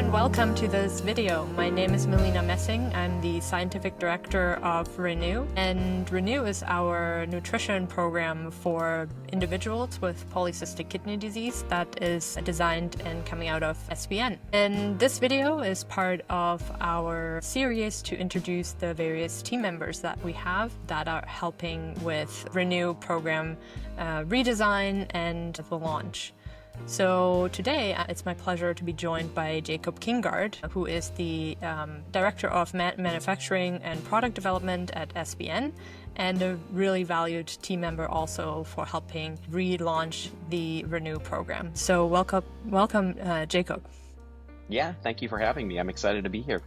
and welcome to this video. My name is Melina Messing. I'm the Scientific Director of Ren-Nu, and Ren-Nu is our nutrition program for individuals with Polycystic Kidney Disease that is designed and coming out of SBN. And this video is part of our series to introduce the various team members that we have that are helping with Ren-Nu program redesign and the launch. So today, it's my pleasure to be joined by Jacob Kingaard, who is the Director of Manufacturing and Product Development at SBN, and a really valued team member also for helping relaunch the Ren-Nu program. So welcome, Jacob. Yeah, thank you for having me. I'm excited to be here.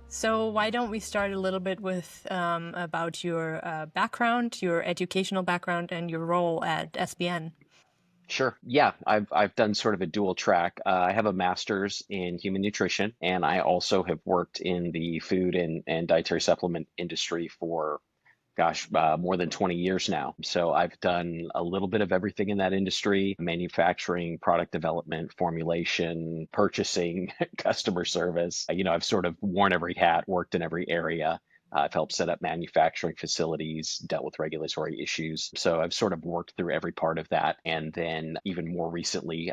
So why don't we start a little bit with about your background, your educational background, and your role at SBN? Sure. Yeah, I've done sort of a dual track. I have a master's in human nutrition, and I also have worked in the food and dietary supplement industry for, more than 20 years now. So I've done a little bit of everything in that industry: manufacturing, product development, formulation, purchasing, customer service. I've sort of worn every hat, worked in every area. I've helped set up manufacturing facilities, dealt with regulatory issues. So I've sort of worked through every part of that. And then even more recently,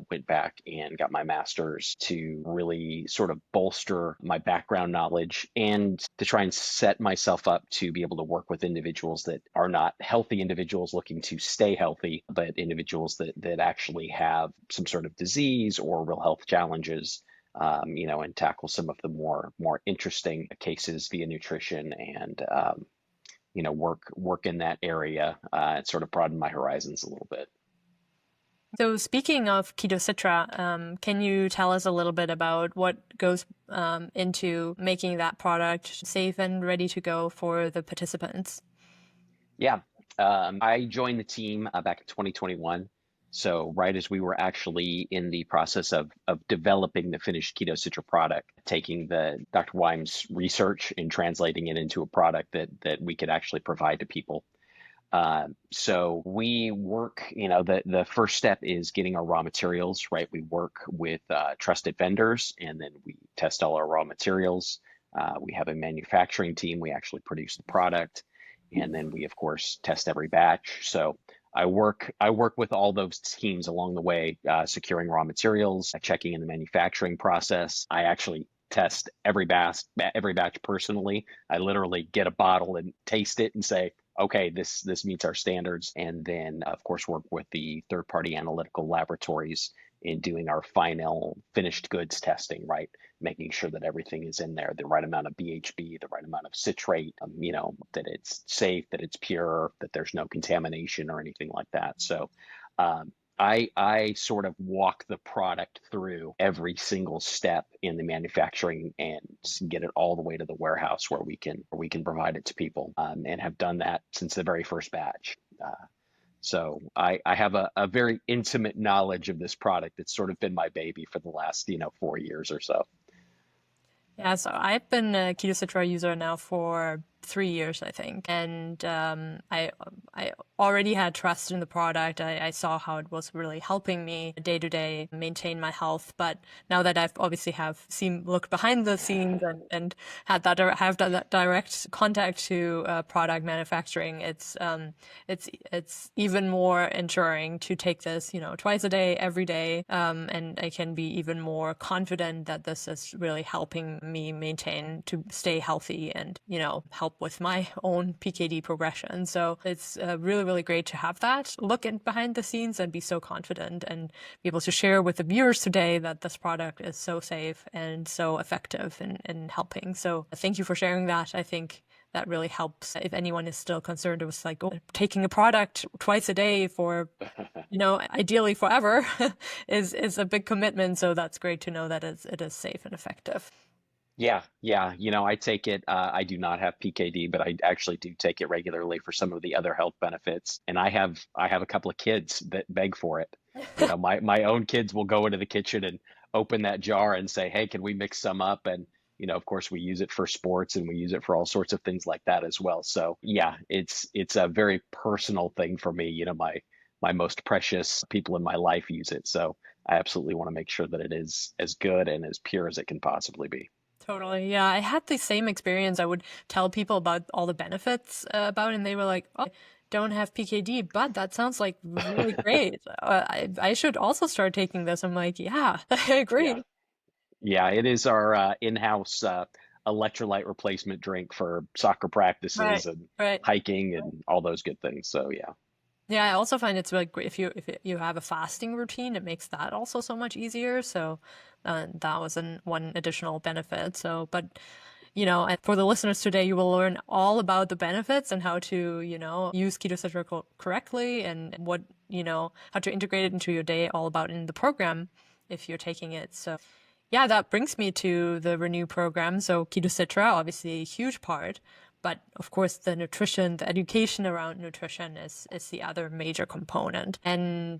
went back and got my master's to really sort of bolster my background knowledge and to try and set myself up to be able to work with individuals that are not healthy individuals looking to stay healthy, but individuals that actually have some sort of disease or real health challenges. And tackle some of the more interesting cases via nutrition and, work in that area and sort of broaden my horizons a little bit. So speaking of KetoCitra, can you tell us a little bit about what goes into making that product safe and ready to go for the participants? Yeah, I joined the team back in 2021. So right as we were actually in the process of developing the finished KetoCitra product, taking the Dr. Wimes' research and translating it into a product that we could actually provide to people. So we work, the first step is getting our raw materials, right? We work with trusted vendors, and then we test all our raw materials. We have a manufacturing team. We actually produce the product, and then we, of course, test every batch. So I work with all those teams along the way, securing raw materials, checking in the manufacturing process. I actually test every batch personally. I literally get a bottle and taste it and say, okay, this meets our standards. And then, of course, work with the third-party analytical laboratories in doing our final finished goods testing, right? Making sure that everything is in there, the right amount of BHB, the right amount of citrate, that it's safe, that it's pure, that there's no contamination or anything like that. So I sort of walk the product through every single step in the manufacturing and get it all the way to the warehouse where we can provide it to people, and have done that since the very first batch. So I have a very intimate knowledge of this product. It's sort of been my baby for the last, 4 years or so. Yeah, so I've been a KetoCitra user now for 3 years, I think. And I already had trust in the product. I saw how it was really helping me day to day maintain my health. But now that I've obviously looked behind the scenes and have that direct contact to product manufacturing, it's even more ensuring to take this, twice a day, every day. And I can be even more confident that this is really helping me maintain to stay healthy and, help with my own PKD progression. So it's really, really great to have that look behind the scenes and be so confident and be able to share with the viewers today that this product is so safe and so effective in helping. So thank you for sharing that. I think that really helps if anyone is still concerned with taking a product twice a day for, ideally forever is a big commitment. So that's great to know that it is safe and effective. Yeah. I take it. I do not have PKD, but I actually do take it regularly for some of the other health benefits. And I have a couple of kids that beg for it. My own kids will go into the kitchen and open that jar and say, "Hey, can we mix some up?" And of course, we use it for sports and we use it for all sorts of things like that as well. So yeah, it's a very personal thing for me. My most precious people in my life use it. So I absolutely want to make sure that it is as good and as pure as it can possibly be. Totally. Yeah, I had the same experience. I would tell people about all the benefits about it, and they were like, "Oh, I don't have PKD, but that sounds like really great. I should also start taking this." I'm like, "Yeah, I Yeah. agree." Yeah, it is our in-house electrolyte replacement drink for soccer Right. practices and Right. hiking and all those good things. So yeah. Yeah, I also find it's like great if you have a fasting routine, it makes that also so much easier. So that was one additional benefit. So, but and for the listeners today, you will learn all about the benefits and how to use KetoCitra correctly and how to integrate it into your day. All about in the program if you're taking it. So. Yeah, that brings me to the Ren-Nu program. So KetoCitra, obviously a huge part, but of course the nutrition, the education around nutrition is the other major component. And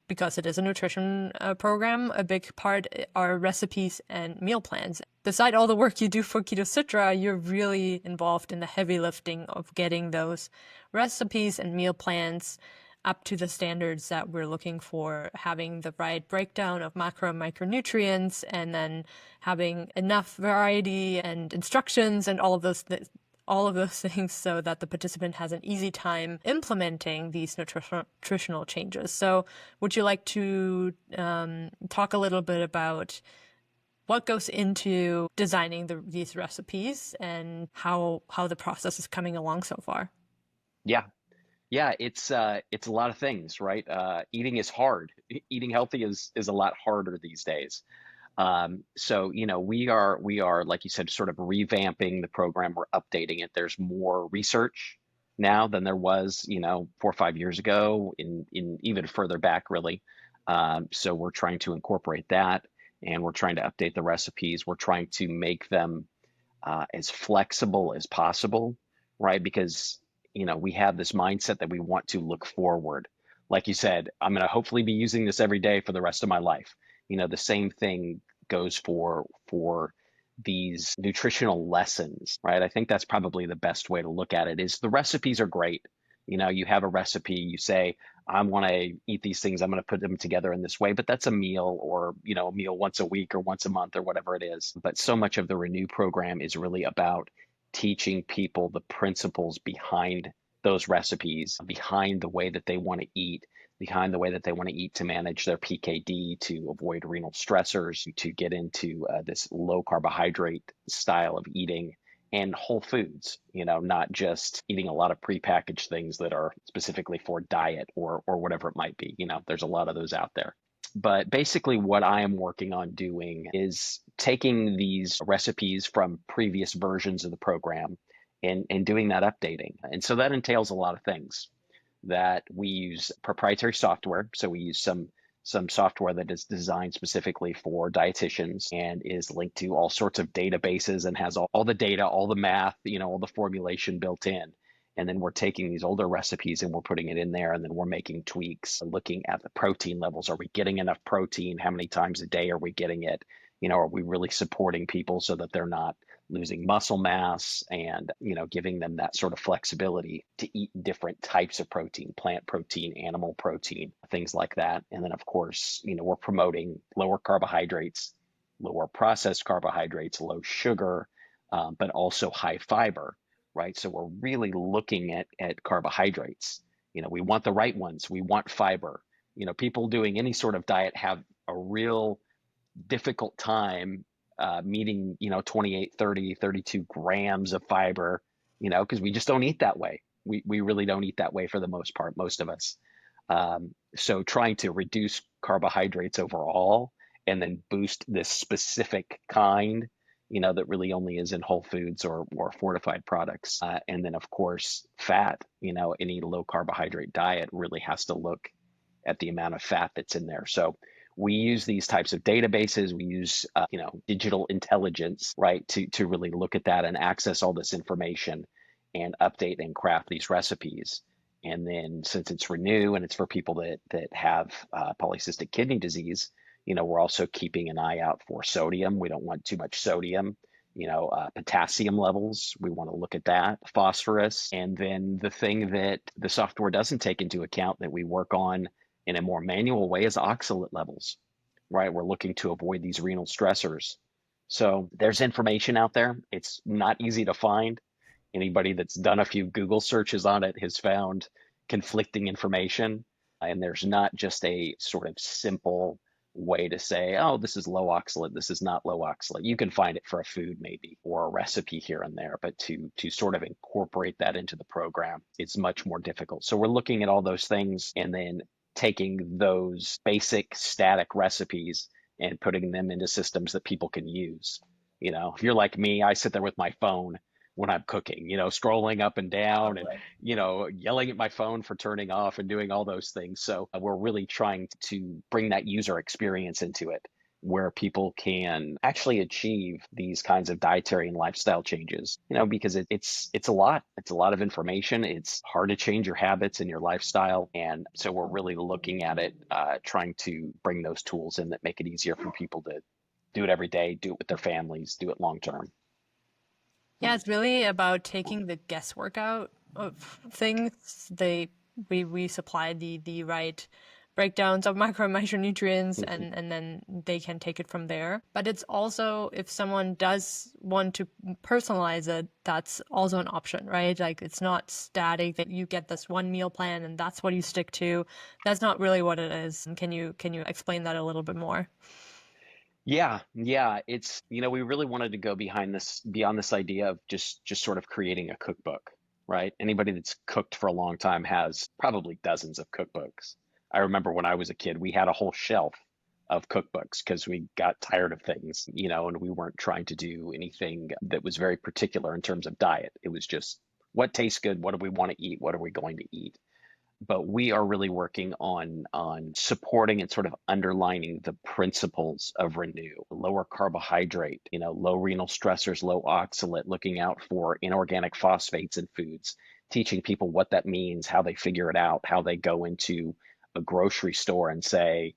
because it is a nutrition program, a big part are recipes and meal plans. Beside all the work you do for KetoCitra, you're really involved in the heavy lifting of getting those recipes and meal plans up to the standards that we're looking for, having the right breakdown of macro and micronutrients, and then having enough variety and instructions and all of those things so that the participant has an easy time implementing these nutritional changes. So would you like to talk a little bit about what goes into designing these recipes and how the process is coming along so far? Yeah. Yeah, it's a lot of things, right? Eating is hard. Eating healthy is a lot harder these days. So we are like you said, sort of revamping the program. We're updating it. There's more research now than there was 4 or 5 years ago, in even further back, really. So we're trying to incorporate that, and we're trying to update the recipes. We're trying to make them as flexible as possible, right? Because we have this mindset that we want to look forward. Like you said, I'm going to hopefully be using this every day for the rest of my life. The same thing goes for these nutritional lessons, right? I think that's probably the best way to look at it. Is the recipes are great. You have a recipe, you say, I want to eat these things, I'm going to put them together in this way, but that's a meal, or a meal once a week or once a month or whatever it is. But so much of the Ren-Nu program is really about teaching people the principles behind those recipes, behind the way that they want to eat, behind the way that they want to eat to manage their PKD, to avoid renal stressors, to get into this low carbohydrate style of eating, and whole foods, not just eating a lot of prepackaged things that are specifically for diet or whatever it might be. There's a lot of those out there. But basically, what I am working on doing is taking these recipes from previous versions of the program and doing that updating. And so that entails a lot of things. That we use proprietary software. So we use some software that is designed specifically for dietitians and is linked to all sorts of databases and has all the data, all the math, all the formulation built in. And then we're taking these older recipes and we're putting it in there, and then we're making tweaks, looking at the protein levels. Are we getting enough protein? How many times a day are we getting it? Are we really supporting people so that they're not losing muscle mass, and giving them that sort of flexibility to eat different types of protein, plant protein, animal protein, things like that. And then of course, we're promoting lower carbohydrates, lower processed carbohydrates, low sugar, but also high fiber, right? So we're really looking at carbohydrates. We want the right ones. We want fiber. People doing any sort of diet have a real difficult time meeting 28, 30, 32 grams of fiber, because we just don't eat that way. We really don't eat that way for the most part, most of us. So trying to reduce carbohydrates overall and then boost this specific kind, that really only is in whole foods or fortified products. And then of course, fat, any low carbohydrate diet really has to look at the amount of fat that's in there. So we use these types of databases. We use, digital intelligence, right, to really look at that and access all this information and update and craft these recipes. And then since it's Ren-Nu and it's for people that have polycystic kidney disease, we're also keeping an eye out for sodium. We don't want too much sodium. Potassium levels, we want to look at that, phosphorus. And then the thing that the software doesn't take into account that we work on in a more manual way is oxalate levels, right? We're looking to avoid these renal stressors. So there's information out there. It's not easy to find. Anybody that's done a few Google searches on it has found conflicting information. And there's not just a sort of simple way to say, oh, this is low oxalate, this is not low oxalate. You can find it for a food maybe or a recipe here and there, but to sort of incorporate that into the program, it's much more difficult. So we're looking at all those things and then taking those basic static recipes and putting them into systems that people can use. If you're like me, I sit there with my phone when I'm cooking, scrolling up and down and, yelling at my phone for turning off and doing all those things. So we're really trying to bring that user experience into it where people can actually achieve these kinds of dietary and lifestyle changes, because it's a lot. It's a lot of information. It's hard to change your habits and your lifestyle. And so we're really looking at it, trying to bring those tools in that make it easier for people to do it every day, do it with their families, do it long term. Yeah, it's really about taking the guesswork out of things. We supply the right breakdowns of macro and micronutrients, and then they can take it from there. But it's also, if someone does want to personalize it, that's also an option, right? Like, it's not static that you get this one meal plan and that's what you stick to. That's not really what it is. And can you explain that a little bit more? Yeah, it's, we really wanted to go beyond this idea of just sort of creating a cookbook, right? Anybody that's cooked for a long time has probably dozens of cookbooks. I remember when I was a kid, we had a whole shelf of cookbooks because we got tired of things, and we weren't trying to do anything that was very particular in terms of diet. It was just what tastes good, what do we want to eat, what are we going to eat? But we are really working on supporting and sort of underlining the principles of Ren-Nu, lower carbohydrate, low renal stressors, low oxalate, looking out for inorganic phosphates in foods, teaching people what that means, how they figure it out, how they go into a grocery store and say,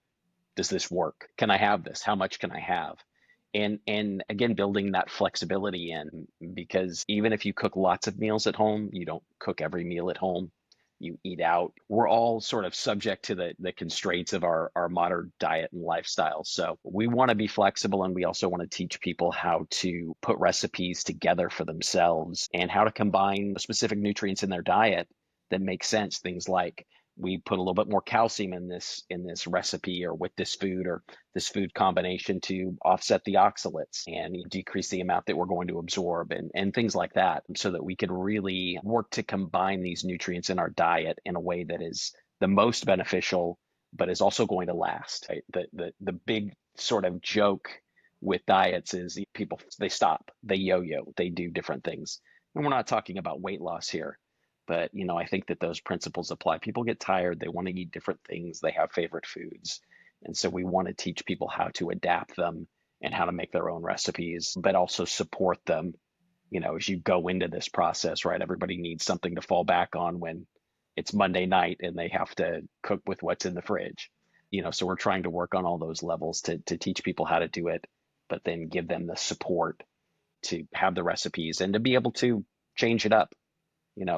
does this work? Can I have this? How much can I have? And again, building that flexibility in, because even if you cook lots of meals at home, you don't cook every meal at home, you eat out. We're all sort of subject to the constraints of our modern diet and lifestyle. So we want to be flexible, and we also want to teach people how to put recipes together for themselves and how to combine specific nutrients in their diet that make sense. Things like, we put a little bit more calcium in this recipe or with this food or this food combination to offset the oxalates and decrease the amount that we're going to absorb, and things like that, so that we can really work to combine these nutrients in our diet in a way that is the most beneficial, but is also going to last. Right? The big sort of joke with diets is people, they stop, they yo-yo, they do different things. And we're not talking about weight loss here. But, I think that those principles apply. People get tired. They want to eat different things. They have favorite foods. And so we want to teach people how to adapt them and how to make their own recipes, but also support them, as you go into this process, right? Everybody needs something to fall back on when it's Monday night and they have to cook with what's in the fridge. So we're trying to work on all those levels to teach people how to do it, but then give them the support to have the recipes and to be able to change it up,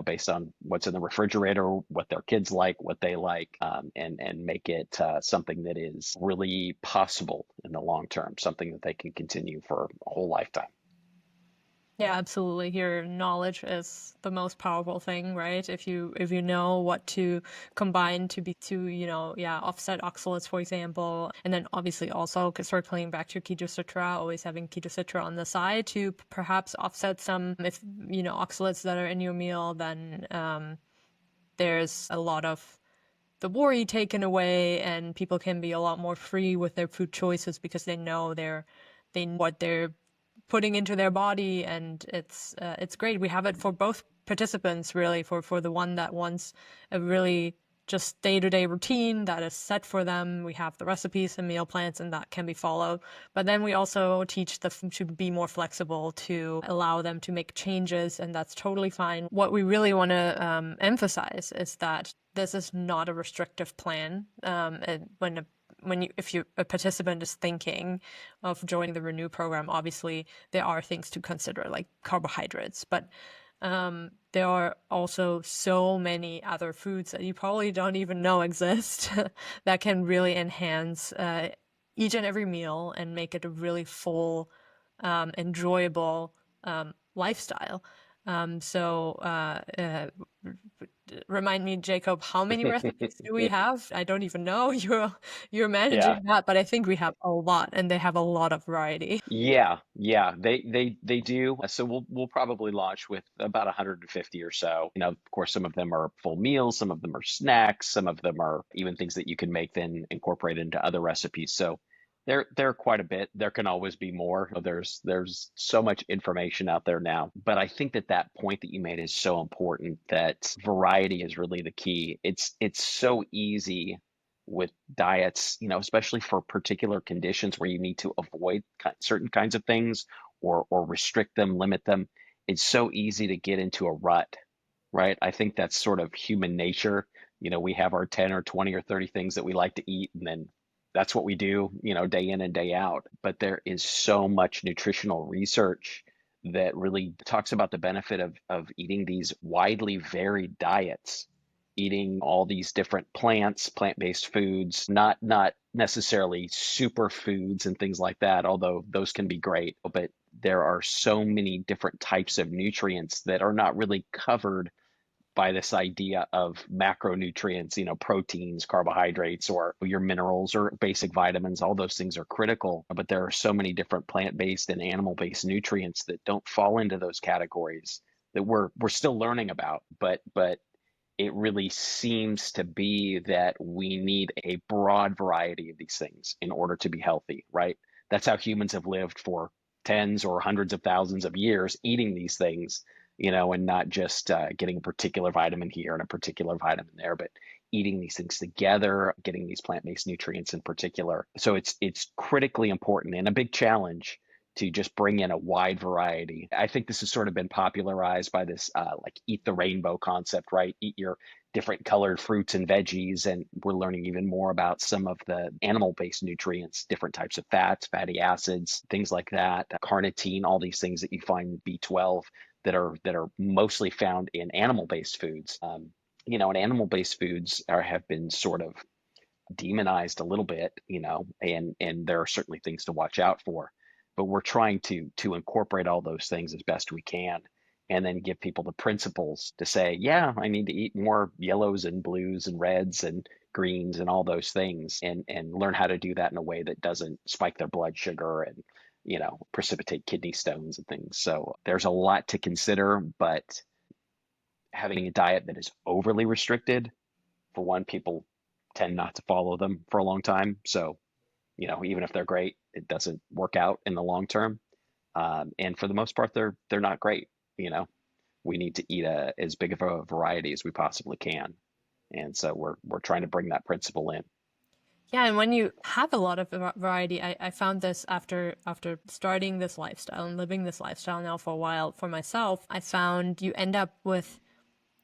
based on what's in the refrigerator, what their kids like, what they like, and make it something that is really possible in the long term, something that they can continue for a whole lifetime. Yeah, absolutely. Your knowledge is the most powerful thing, right? If you know what to combine to offset oxalates, for example, and then obviously also circling back to KetoCitra, always having KetoCitra on the side to perhaps offset some, if oxalates that are in your meal, then there's a lot of the worry taken away, and people can be a lot more free with their food choices because they know what they're putting into their body, and it's great. We have it for both participants, really, for the one that wants a really just day-to-day routine that is set for them. We have the recipes and meal plans, and that can be followed. But then we also teach them to be more flexible, to allow them to make changes, and that's totally fine. What we really want to emphasize is that this is not a restrictive plan. And if a participant is thinking of joining the Ren-Nu program, obviously there are things to consider, like carbohydrates, but There are also so many other foods that you probably don't even know exist that can really enhance each and every meal and make it a really full, enjoyable lifestyle. Remind me, Jacob, how many recipes do we have? I don't even know. You're Yeah. managing that, but I think we have a lot, and they have a lot of variety. Yeah, they do. So we'll probably launch with about 150 or so. Of course, some of them are full meals, some of them are snacks, some of them are even things that you can make then incorporate into other recipes. So there are quite a bit. There can always be more. There's so much information out there now. But I think that point that you made is so important, that variety is really the key. It's so easy with diets, especially for particular conditions where you need to avoid certain kinds of things, or restrict them, limit them. It's so easy to get into a rut, right? I think that's sort of human nature. We have our 10 or 20 or 30 things that we like to eat, and then that's what we do, day in and day out. But there is so much nutritional research that really talks about the benefit of eating these widely varied diets, eating all these different plant-based foods, not necessarily superfoods and things like that, although those can be great. But there are so many different types of nutrients that are not really covered by this idea of macronutrients, proteins, carbohydrates, or your minerals or basic vitamins. All those things are critical, but there are so many different plant-based and animal-based nutrients that don't fall into those categories that we're still learning about. But it really seems to be that we need a broad variety of these things in order to be healthy, right? That's how humans have lived for tens or hundreds of thousands of years, eating these things, and not just getting a particular vitamin here and a particular vitamin there, but eating these things together, getting these plant-based nutrients in particular. So it's critically important and a big challenge to just bring in a wide variety. I think this has sort of been popularized by this like eat the rainbow concept, right? Eat your different colored fruits and veggies. And we're learning even more about some of the animal-based nutrients, different types of fats, fatty acids, things like that, carnitine, all these things that you find B12 that are mostly found in animal-based foods. And animal-based foods have been sort of demonized a little bit, and there are certainly things to watch out for. But we're trying to incorporate all those things as best we can, and then give people the principles to say, yeah, I need to eat more yellows and blues and reds and greens and all those things, and learn how to do that in a way that doesn't spike their blood sugar and precipitate kidney stones and things. So there's a lot to consider, but having a diet that is overly restricted, for one, people tend not to follow them for a long time. So, even if they're great, it doesn't work out in the long term. And for the most part, they're not great. We need to eat as big of a variety as we possibly can. And so we're trying to bring that principle in. Yeah, and when you have a lot of variety, I found this after starting this lifestyle and living this lifestyle now for a while for myself, I found you end up with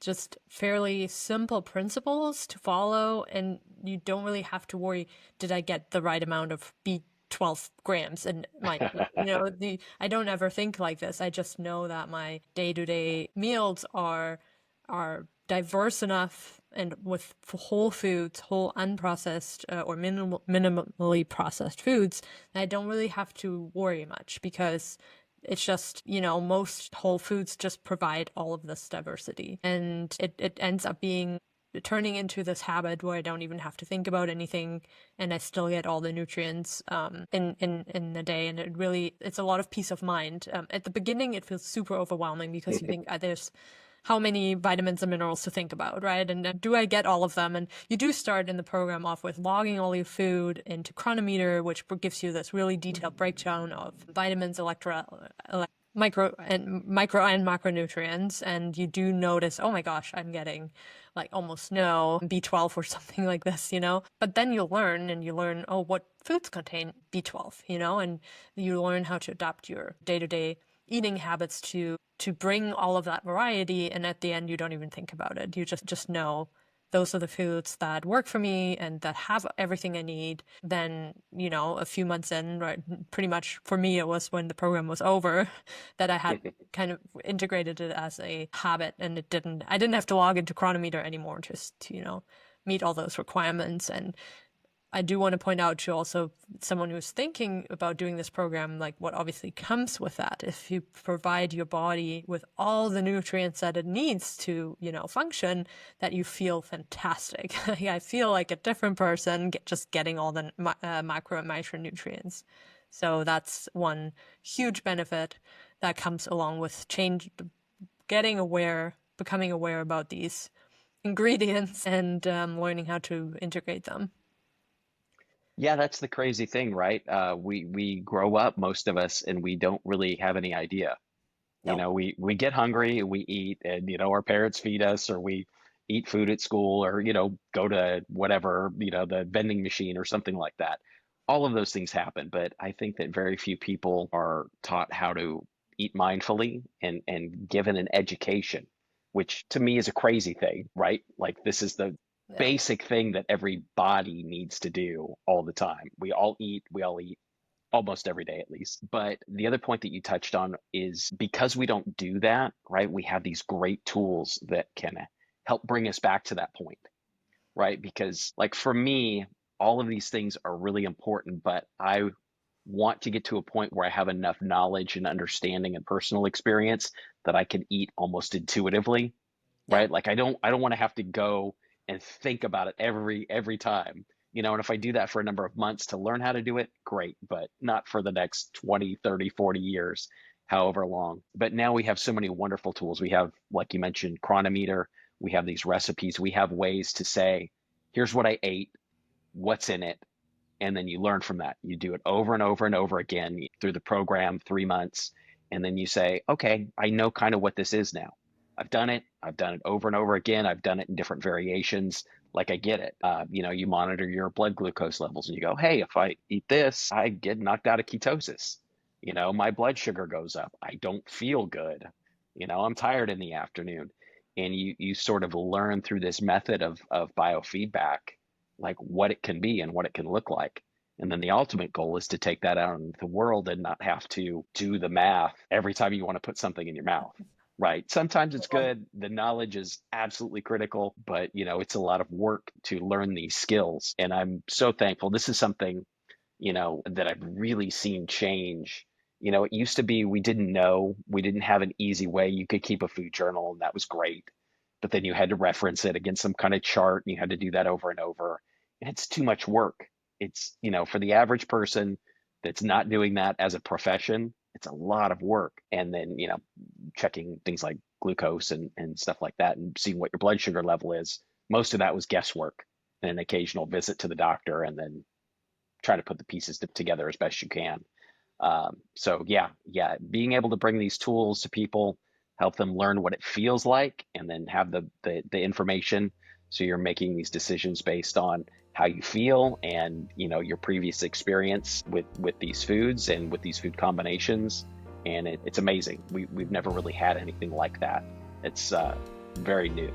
just fairly simple principles to follow, and you don't really have to worry, did I get the right amount of B12 grams in my, I don't ever think like this. I just know that my day-to-day meals are diverse enough and with whole foods, whole unprocessed or minimally processed foods, I don't really have to worry much, because it's just, most whole foods just provide all of this diversity. And it ends up turning into this habit where I don't even have to think about anything, and I still get all the nutrients in the day. And it's a lot of peace of mind. At the beginning, it feels super overwhelming, because you think there's how many vitamins and minerals to think about, right? And do I get all of them? And you do start in the program off with logging all your food into Chronometer, which gives you this really detailed breakdown of vitamins, micro and macronutrients. And you do notice, oh my gosh, I'm getting like almost no B12 or something like this, But then you learn, oh, what foods contain B12, and you learn how to adapt your day-to-day eating habits to bring all of that variety, and at the end you don't even think about it. You just know those are the foods that work for me and that have everything I need, then, a few months in, right, pretty much for me, it was when the program was over that I had kind of integrated it as a habit, and I didn't have to log into Chronometer anymore, just to, meet all those requirements. And I do want to point out to also someone who's thinking about doing this program, like what obviously comes with that. If you provide your body with all the nutrients that it needs to, function, that you feel fantastic. I feel like a different person just getting all the macro and micronutrients. So that's one huge benefit that comes along with becoming aware about these ingredients and learning how to integrate them. Yeah, that's the crazy thing, right? We grow up, most of us, and we don't really have any idea. No. We get hungry, we eat, and our parents feed us, or we eat food at school, or go to whatever, the vending machine or something like that. All of those things happen, but I think that very few people are taught how to eat mindfully and given an education, which to me is a crazy thing, right? Like this is the Yeah. basic thing that every body needs to do all the time. We all eat almost every day at least. But the other point that you touched on is because we don't do that, right? We have these great tools that can help bring us back to that point, right? Because like for me, all of these things are really important, but I want to get to a point where I have enough knowledge and understanding and personal experience that I can eat almost intuitively, Yeah. right? Like I don't want to have to go and think about it every time. And if I do that for a number of months to learn how to do it, great, but not for the next 20, 30, 40 years, however long. But now we have so many wonderful tools. We have, like you mentioned, Chronometer. We have these recipes. We have ways to say, here's what I ate, what's in it, and then you learn from that. You do it over and over and over again through the program, 3 months, and then you say, okay, I know kind of what this is now. I've done it over and over again. I've done it in different variations. Like I get it. You monitor your blood glucose levels and you go, hey, if I eat this, I get knocked out of ketosis. My blood sugar goes up. I don't feel good. I'm tired in the afternoon. And you sort of learn through this method of biofeedback, like what it can be and what it can look like. And then the ultimate goal is to take that out into the world and not have to do the math every time you want to put something in your mouth. Right. Sometimes it's good. The knowledge is absolutely critical, but it's a lot of work to learn these skills. And I'm so thankful. This is something, that I've really seen change. It used to be we didn't know, we didn't have an easy way. You could keep a food journal and that was great. But then you had to reference it against some kind of chart and you had to do that over and over. And it's too much work. It's, for the average person that's not doing that as a profession, it's a lot of work. And then, checking things like glucose and stuff like that and seeing what your blood sugar level is. Most of that was guesswork and an occasional visit to the doctor and then try to put the pieces together as best you can. So yeah, being able to bring these tools to people, help them learn what it feels like, and then have the information so you're making these decisions based on how you feel and your previous experience with these foods and with these food combinations. And it's amazing. We've never really had anything like that. It's very new.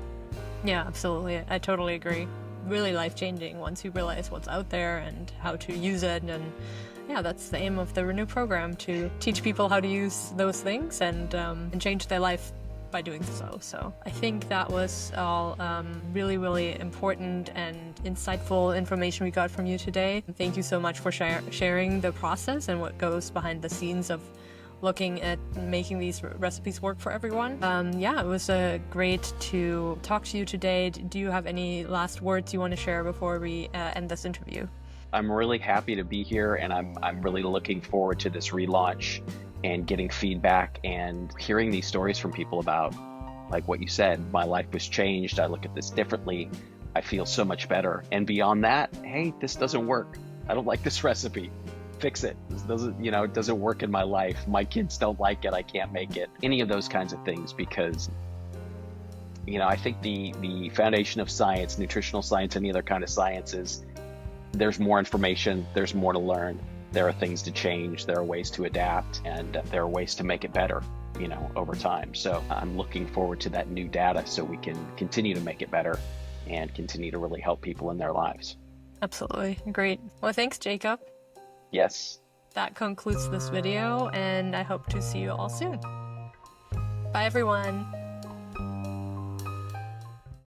Yeah, absolutely. I totally agree. Really life-changing once you realize what's out there and how to use it. And yeah, that's the aim of the Ren-Nu program, to teach people how to use those things and change their life by doing so. So I think that was all really, really important and insightful information we got from you today. Thank you so much for sharing the process and what goes behind the scenes of looking at making these recipes work for everyone. Yeah, it was great to talk to you today. Do you have any last words you want to share before we end this interview? I'm really happy to be here, and I'm really looking forward to this relaunch and getting feedback and hearing these stories from people about, like what you said, my life was changed. I look at this differently. I feel so much better. And beyond that, hey, this doesn't work. I don't like this recipe. Fix it. This doesn't, it doesn't work in my life. My kids don't like it. I can't make it. Any of those kinds of things, because, I think the foundation of science, nutritional science, any other kind of science is there's more information, there's more to learn. There are things to change, there are ways to adapt, and there are ways to make it better, over time. So I'm looking forward to that new data so we can continue to make it better and continue to really help people in their lives. Absolutely. Great. Well, thanks, Jacob. Yes. That concludes this video, and I hope to see you all soon. Bye, everyone.